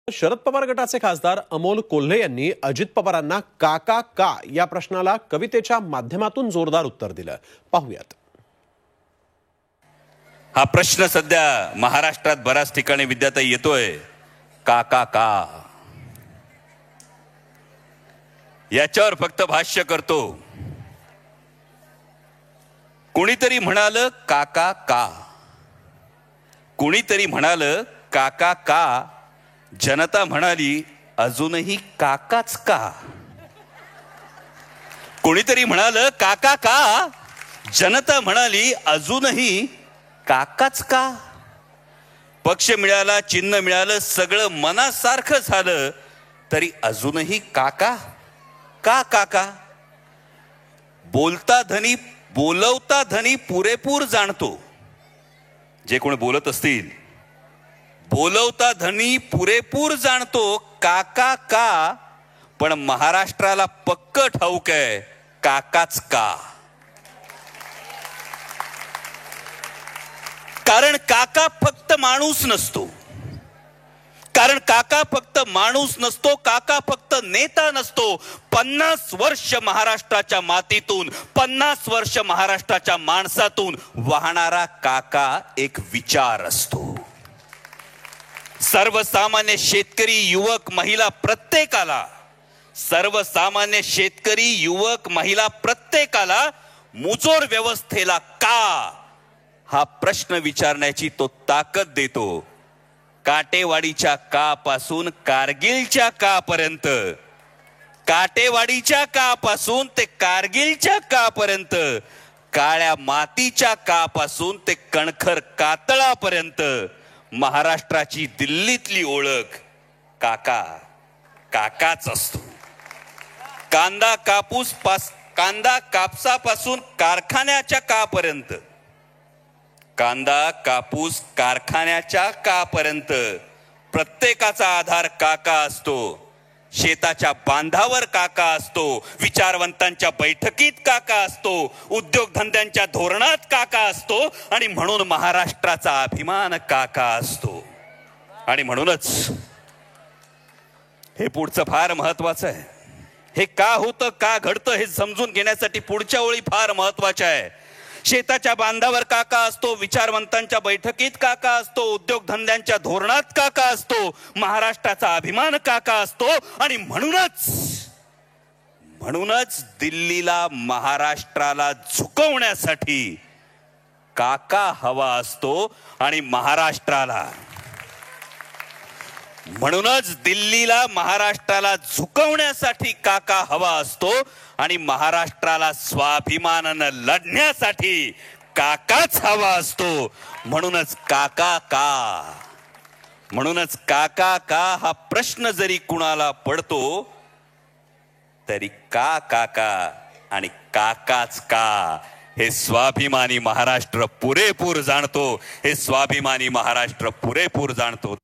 शरद पवार गटाचे खासदार अमोल कोल्हे यांनी अजित पवारांना काका का या प्रश्नाला कवितेच्या माध्यमातून जोरदार उत्तर दिलं. पाहूयात. हा प्रश्न सध्या महाराष्ट्रात बऱ्याच ठिकाणी विद्यार्थी येतोय. काका का याच्यावर फक्त भाष्य करतो. कुणीतरी म्हणालं काका का, कुणीतरी म्हणालं काका का, जनता म्हणाली अजूनही काकाच का. कोणीतरी म्हणालं काका का, जनता म्हणाली अजूनही काकाच का. पक्ष मिळाला, चिन्ह मिळालं, सगळं मनासारखं झालं, तरी अजूनही काका का. काका बोलता धनी, बोलवता धनी पुरेपूर जाणतो. जे कोणी बोलत असतील, बोलवता धनी पुरेपूर जाणतो काका का, पण महाराष्ट्राला पक्क ठाऊक आहे काकाच का. कारण काका फक्त माणूस नसतो, कारण काका फक्त माणूस नसतो, काका फक्त नेता नसतो. 50 वर्ष महाराष्ट्राच्या मातीतून, 50 वर्ष महाराष्ट्राच्या माणसातून वाहणारा काका एक विचार असतो. सर्वसामान्य शेतकरी, युवक, महिला प्रत्येकाला, सर्वसामान्य शेतकरी, युवक, महिला प्रत्येकाला मुजोर व्यवस्थेला का हा प्रश्न विचारण्याची तो ताकद देतो. काटेवाडीच्या का पासून कारगिलच्या का पर्यंत, काटेवाडीच्या का पासून ते कारगिलच्या का पर्यंत, काळ्या मातीच्या का पासून ते कणखर कातळापर्यंत महाराष्ट्राची दिल्लीतली ओळख काका, काकाच असतो. कांदा कापूस कांदा कापसापासून कारखान्याच्या कापर्यंत, कांदा कापूस कारखान्याच्या कापर्यंत प्रत्येकाचा आधार काका असतो. शेताच्या बांधावर काका असतो, विचारवंतांच्या बैठकीत काका असतो, उद्योगधंद्यांच्या धोरणात काका असतो, आणि म्हणून महाराष्ट्राचा अभिमान काका असतो. आणि म्हणूनच हे पुढचं फार महत्वाचं आहे. हे का होतं, का घडतं हे समजून घेण्यासाठी पुढच्या ओळी फार महत्वाच्या आहे. शेताच्या बांधावर काका असतो, विचारवंतांच्या बैठकीत काका असतो, उद्योगधंद्यांच्या धोरणात काका असतो, महाराष्ट्राचा अभिमान काका असतो. आणि म्हणूनच दिल्लीला महाराष्ट्राला झुकवण्यासाठी काका हवा असतो. आणि महाराष्ट्राला, म्हणूनच दिल्लीला महाराष्ट्राला झुकवण्यासाठी काका हवा असतो. आणि महाराष्ट्राला स्वाभिमानानं लढण्यासाठी काकाच हवा असतो. म्हणूनच काका का, म्हणूनच काका का हा प्रश्न जरी कुणाला पडतो, तरी का काका आणि काकाच का हे स्वाभिमानी महाराष्ट्र पुरेपूर जाणतो. हे स्वाभिमानी महाराष्ट्र पुरेपूर जाणतो.